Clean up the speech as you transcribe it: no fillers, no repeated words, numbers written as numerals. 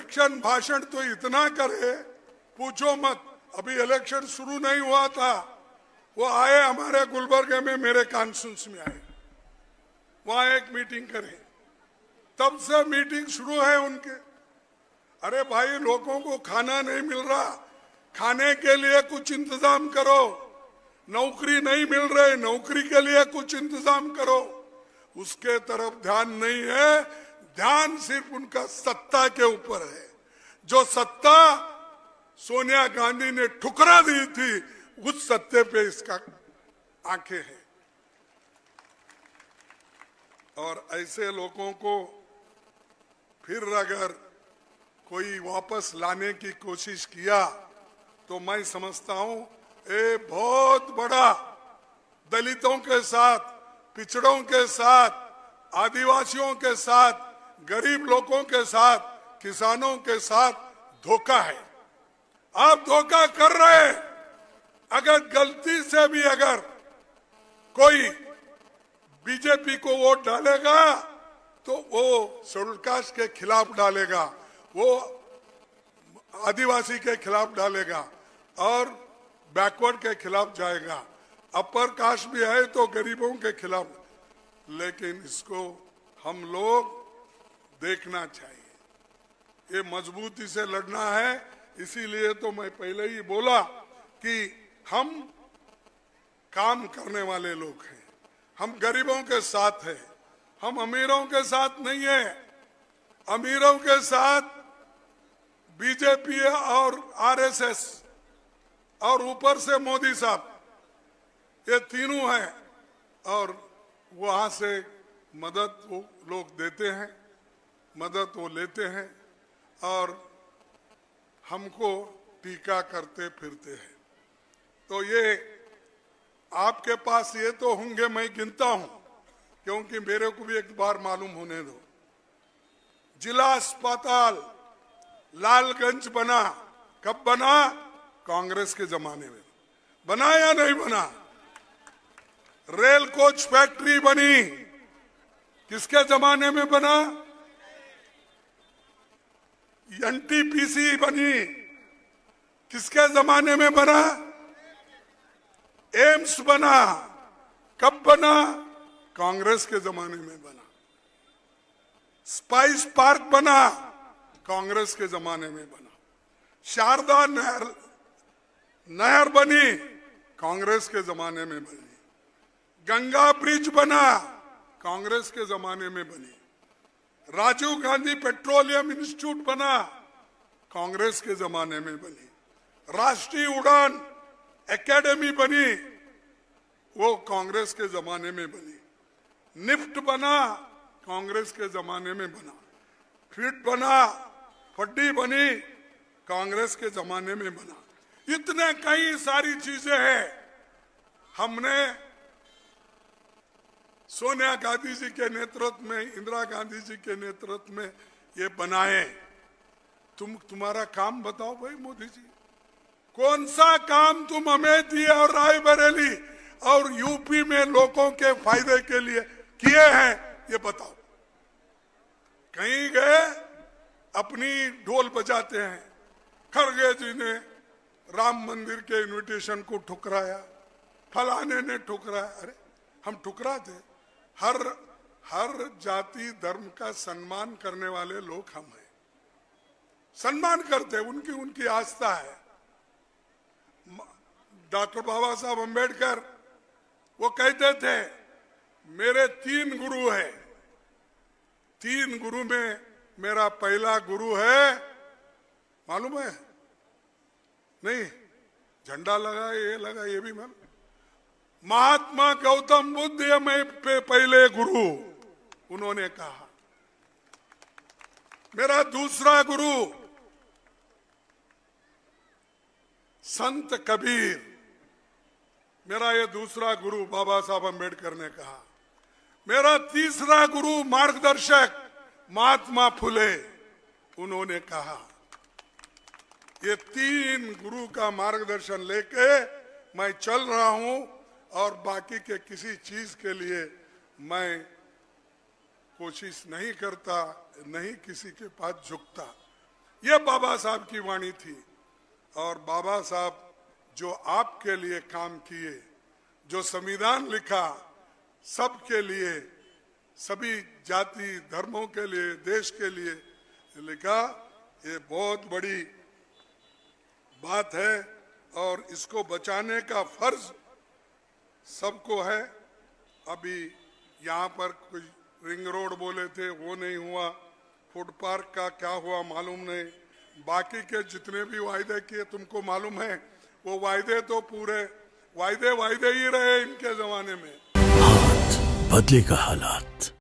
Election भाषण तो इतना करे पूछो मत। अभी इलेक्शन शुरू नहीं हुआ था, वो आए हमारे गुलबर्गे में, मेरे कॉन्फ्रेंस में आए, वहां एक मीटिंग करे, तब से मीटिंग शुरू है उनके। अरे भाई, लोगों को खाना नहीं मिल रहा, खाने के लिए कुछ इंतजाम करो। नौकरी नहीं मिल रही, नौकरी के लिए कुछ इंतजाम करो। उसके तरफ ध्यान नहीं है, ध्यान सिर्फ उनका सत्ता के ऊपर है। जो सत्ता सोनिया गांधी ने ठुकरा दी थी, उस सत्ते पे इसका आंखें हैं। और ऐसे लोगों को फिर अगर कोई वापस लाने की कोशिश किया तो मैं समझता हूं ये बहुत बड़ा दलितों के साथ, पिछड़ों के साथ, आदिवासियों के साथ, गरीब लोगों के साथ, किसानों के साथ धोखा है। आप धोखा कर रहे हैं। अगर गलती से भी अगर कोई बीजेपी को वोट डालेगा तो वो शेड्यूल कास्ट के खिलाफ डालेगा, वो आदिवासी के खिलाफ डालेगा और बैकवर्ड के खिलाफ जाएगा। अपर कास्ट भी है तो गरीबों के खिलाफ। लेकिन इसको हम लोग देखना चाहिए, ये मजबूती से लड़ना है। इसीलिए तो मैं पहले ही बोला कि हम काम करने वाले लोग हैं, हम गरीबों के साथ हैं, हम अमीरों के साथ नहीं है। अमीरों के साथ बीजेपी और आरएसएस और ऊपर से मोदी साहब, ये तीनों हैं। और वहां से मदद वो लोग देते हैं, मदद वो लेते हैं और हमको टीका करते फिरते हैं। तो ये आपके पास ये तो होंगे, मैं गिनता हूं क्योंकि मेरे को भी एक बार मालूम होने दो। जिला अस्पताल लालगंज बना, कब बना? कांग्रेस के जमाने में बना या नहीं बना? रेल कोच फैक्ट्री बनी, किसके जमाने में बना? एनटीपीसी बनी, किसके जमाने में बना? एम्स बना, कब बना? कांग्रेस के जमाने में बना। स्पाइस पार्क बना, कांग्रेस के जमाने में बना। शारदा नहर बनी, कांग्रेस के जमाने में बनी। गंगा ब्रिज बना, कांग्रेस के जमाने में बनी। राजीव गांधी पेट्रोलियम इंस्टीट्यूट बना, कांग्रेस के जमाने में बनी। राष्ट्रीय उड़ान एकेडमी बनी, वो कांग्रेस के जमाने में बनी। निफ्ट बना, कांग्रेस के जमाने में बना। फिट बना, फड्डी बनी, कांग्रेस के जमाने में बना। इतने कई सारी चीजें हैं हमने सोनिया गांधी जी के नेतृत्व में, इंदिरा गांधी जी के नेतृत्व में ये बनाए। तुम्हारा काम बताओ भाई मोदी जी, कौन सा काम तुम हमें दिए और रायबरेली और यूपी में लोगों के फायदे के लिए किए हैं, ये बताओ। कहीं गए अपनी ढोल बजाते हैं। खड़गे जी ने राम मंदिर के इनविटेशन को ठुकराया, फलाने ने ठुकराया। अरे हम ठुकराते? हर जाति धर्म का सम्मान करने वाले लोग हम हैं, सम्मान करते, उनकी आस्था है। डॉक्टर बाबा साहब अम्बेडकर वो कहते थे मेरे 3 गुरु हैं, 3 गुरु में मेरा पहला गुरु है, मालूम है? नहीं, झंडा लगा, ये लगा, ये भी मालूम। महात्मा गौतम बुद्ध ये मैं पहले गुरु, उन्होंने कहा। मेरा दूसरा गुरु संत कबीर, मेरा ये दूसरा गुरु बाबा साहब अम्बेडकर ने कहा। मेरा तीसरा गुरु मार्गदर्शक महात्मा फुले, उन्होंने कहा। ये 3 गुरु का मार्गदर्शन लेके मैं चल रहा हूं और बाकी के किसी चीज के लिए मैं कोशिश नहीं करता, नहीं किसी के पास झुकता। ये बाबा साहब की वाणी थी। और बाबा साहब जो आपके लिए काम किए, जो संविधान लिखा सबके लिए, सभी जाति धर्मों के लिए, देश के लिए लिखा, ये बहुत बड़ी बात है और इसको बचाने का फर्ज सबको है। अभी यहाँ पर कुछ रिंग रोड बोले थे, वो नहीं हुआ, फूड पार्क का क्या हुआ मालूम नहीं, बाकी के जितने भी वायदे किए तुमको मालूम है, वो वायदे तो पूरे वायदे ही रहे इनके जमाने में। हाथ बदलेगा हालात।